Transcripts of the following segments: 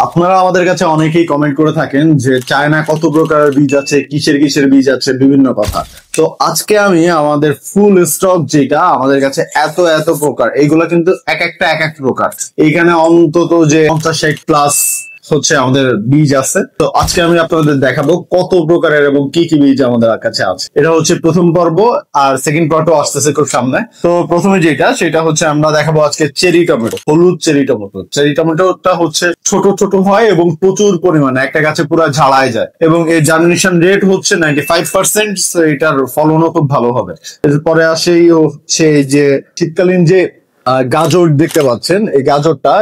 আপনারা আমাদের কাছে অনেকেই কমেন্ট করে থাকেন যে চায়না কত প্রকারের বীজ আছে, কিসের কিসের বীজ আছে, বিভিন্ন কথা। তো আজকে আমি আমাদের ফুল স্টক যেটা আমাদের কাছে এত এত প্রকার, এইগুলা কিন্তু এক একটা এক এক প্রকার। এইখানে অন্তত যে 50-60 প্লাস হচ্ছে আমাদের বীজ আছে। তো আজকে আমি আপনাদের দেখাবো কত প্রকারের এবং কি কি বীজ আমাদের কাছে আছে। এটা হচ্ছে প্রথম পর্ব, আর সেকেন্ড পর্ব আসতেছে খুব সামনে। তো প্রথমে যেটা সেটা হচ্ছে আমরা দেখাবো আজকে চেরি টমেটো, হলুদ চেরি টমেটো। চেরি টমেটোটা হচ্ছে ছোট ছোট হয় এবং প্রচুর পরিমাণে একটা গাছে পুরো ঝাড়ায় যায়, এবং এর জার্মিনেশন রেট হচ্ছে 95%। এটার ফলনও খুব ভালো হবে। এরপরে আসেই হচ্ছে যে শীতকালীন যে গাজর দেখতে পাচ্ছেন, এই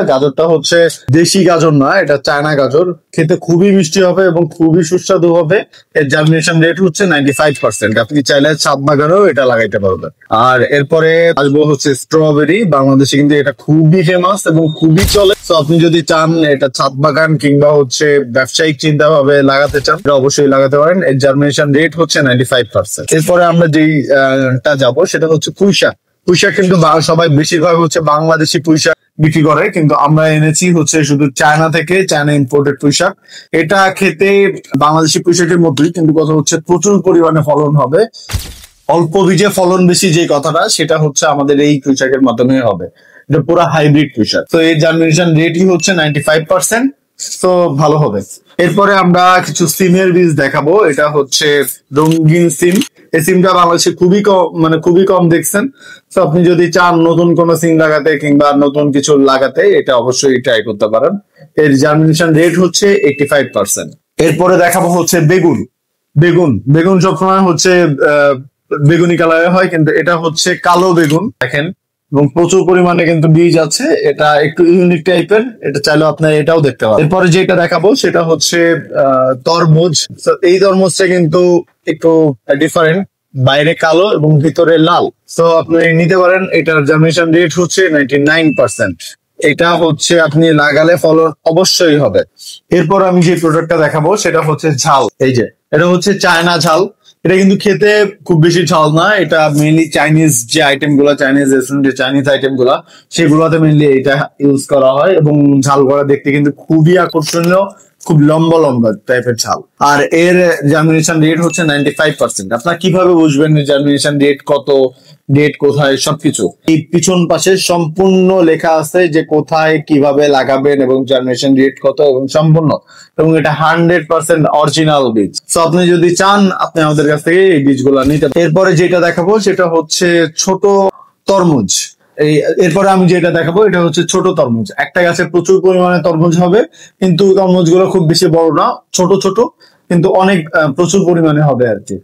গাজরটা হচ্ছে দেশি গাজর না, এটা চায়না গাজর। খেতে খুবই মিষ্টি হবে এবং খুবই সুস্বাদু হবে। এর জার্মিনেশন রেট হচ্ছে 95%। আপনি চাইলে ছাদ বাগানেও এটা লাগাইতে পারবেন। আর এরপরে আসবো হচ্ছে স্ট্রবেরি। বাংলাদেশে কিন্তু এটা খুবই ফেমাস এবং খুবই চলে। তো আপনি যদি চান এটা ছাদ বাগান কিংবা হচ্ছে ব্যবসায়িক চিন্তা ভাবে লাগাতে চান, এটা অবশ্যই লাগাতে পারেন। এর জার্মিনেশন রেট হচ্ছে 95%। এরপরে আমরা যেইটা যাবো সেটা হচ্ছে পুঁইশাক। পুঁইশাক কিন্তু সবাই বেশিরভাগ হচ্ছে বাংলাদেশি পুঁইশাক বিক্রি করে, কিন্তু আমরা এনেছি হচ্ছে শুধু চায়না থেকে, চায়না ইম্পোর্টেড পুঁইশাক। এটা খেতে বাংলাদেশি পুঁইশাকের মতোই, কিন্তু কথা হচ্ছে প্রচুর পরিমাণে ফলন হবে। অল্প বীজে ফলন বেশি যে কথাটা, সেটা হচ্ছে আমাদের এই পুঁইশাকের মাধ্যমে হবে। এটা পুরো হাইব্রিড পুঁইশাক। তো এই জার্মিনেশন রেটই হচ্ছে 95%। তো ভালো হবে। এরপরে আমরা কিছু সিমের বীজ দেখাবো। এটা হচ্ছে রঙিন সিম। এই সিমটা বাংলাদেশে খুবই কম, মানে খুবই কম দেখছেন। তো আপনি যদি চান নতুন কোন সিম লাগাতে কিংবা নতুন কিছু লাগাতে, এটা অবশ্যই ট্রাই করতে পারেন। এর জার্মিনেশন রেট হচ্ছে 85%। এরপরে দেখাবো হচ্ছে বেগুন। বেগুন বেগুন সবসময় হচ্ছে বেগুনি কালারের হয়, কিন্তু এটা হচ্ছে কালো বেগুন দেখেন, এবং প্রচুর পরিমাণে কিন্তু বীজ আছে। এটা একটু ইউনিক টাইপের, এটা চাইলে আপনার এটাও দেখতে পারেন। এরপরে যেটা দেখাবো সেটা হচ্ছে তরমুজ। এই তরমুজটা কিন্তু একটু ডিফারেন্ট, বাইরে কালো এবং ভিতরে লাল। তো আপনি নিতে পারেন। এটার জার্মিনেশন রেট হচ্ছে 99%। এটা হচ্ছে আপনি লাগালে ফলন অবশ্যই হবে। এরপর আমি যে প্রোডাক্টটা দেখাবো সেটা হচ্ছে ঝাল। এই যে এটা হচ্ছে চায়না ঝাল। এটা কিন্তু খেতে খুব বেশি ঝাল না। এটা মেইনলি চাইনিজ যে আইটেম গুলা, চাইনিজ রেস্টুরেন্ট যে চাইনিজ আইটেম গুলা, সেগুলোতে মেইনলি এটা ইউজ করা হয়। এবং ঝাল করা দেখতে কিন্তু খুবই আকর্ষণীয়, খুব লম্বা লম্বা টাইপের ঝাল। আর এর জার্মিনেশন রেট হচ্ছে 95%। আপনার কিভাবে বুঝবেন জার্মিনেশন রেট কত, ডেট কোথায়, সবকিছু এই পিছন পাশে সম্পূর্ণ লেখা আছে যে কোথায় কিভাবে লাগাবেন এবং জার্মিনেশন রেট কত, এবং সম্পূর্ণ, এবং এটা 100% অরিজিনাল বীজ। তো আপনি যদি চান আপনি আমাদের কাছ থেকে এই বীজগুলো নিতে পারেন। এরপরে যেটা দেখাবো সেটা হচ্ছে ছোট তরমুজ। এরপরে আমি যেটা দেখাবো এটা হচ্ছে ছোট তরমুজ। একটা গাছে প্রচুর পরিমাণে তরমুজ হবে, কিন্তু তরমুজ গুলো খুব বেশি বড় না, ছোট ছোট, কিন্তু অনেক প্রচুর পরিমাণে হবে আর কি।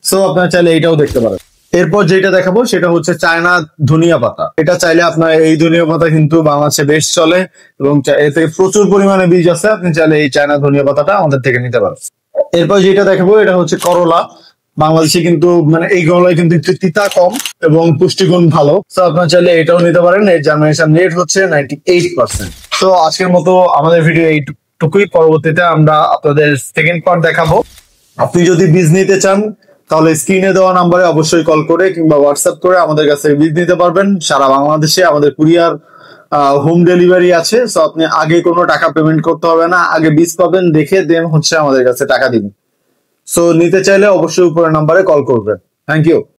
সো আপনারা চাইলে এটাও দেখতে পারেন। এরপর যেটা দেখাবো সেটা হচ্ছে চায়না ধনিয়া পাতা। এটা চাইলে আপনার, এই ধনিয়া পাতা কিন্তু বাংলাদেশে বেশ চলে এবং এতে প্রচুর পরিমাণে বীজ আছে। আপনি চাইলে এই চায়না ধনিয়া পাতাটা আমাদের থেকে নিতে পারেন। এরপর যেটা দেখাবো এটা হচ্ছে করলা। বাংলাদেশে কিন্তু মানে এই করলায় কিন্তু একটু তিতা কম এবং পুষ্টিগুণ ভালো। তো আপনার চাইলে এটাও নিতে পারেন। এর জার্মিনেশন রেট হচ্ছে 98%। তো আজকের মতো আমাদের ভিডিও এইটুকুই। পরবর্তীতে আমরা আপনাদের সেকেন্ড পার্ট দেখাবো। আপনি যদি বীজ নিতে চান তাহলে স্ক্রিনে দেওয়া নাম্বারে অবশ্যই কল করে কিংবা হোয়াটসঅ্যাপ করে আমাদের কাছে বীজ নিতে পারবেন। সারা বাংলাদেশে আমাদের কুরিয়ার হোম ডেলিভারি আছে। সো আপনি আগে কোনো টাকা পেমেন্ট করতে হবে না, আগে বীজ পাবেন, দেখে দেন হচ্ছে আমাদের কাছে টাকা দিন। সো নিতে চাইলে অবশ্যই উপরের নাম্বারে কল করবেন। Thank you.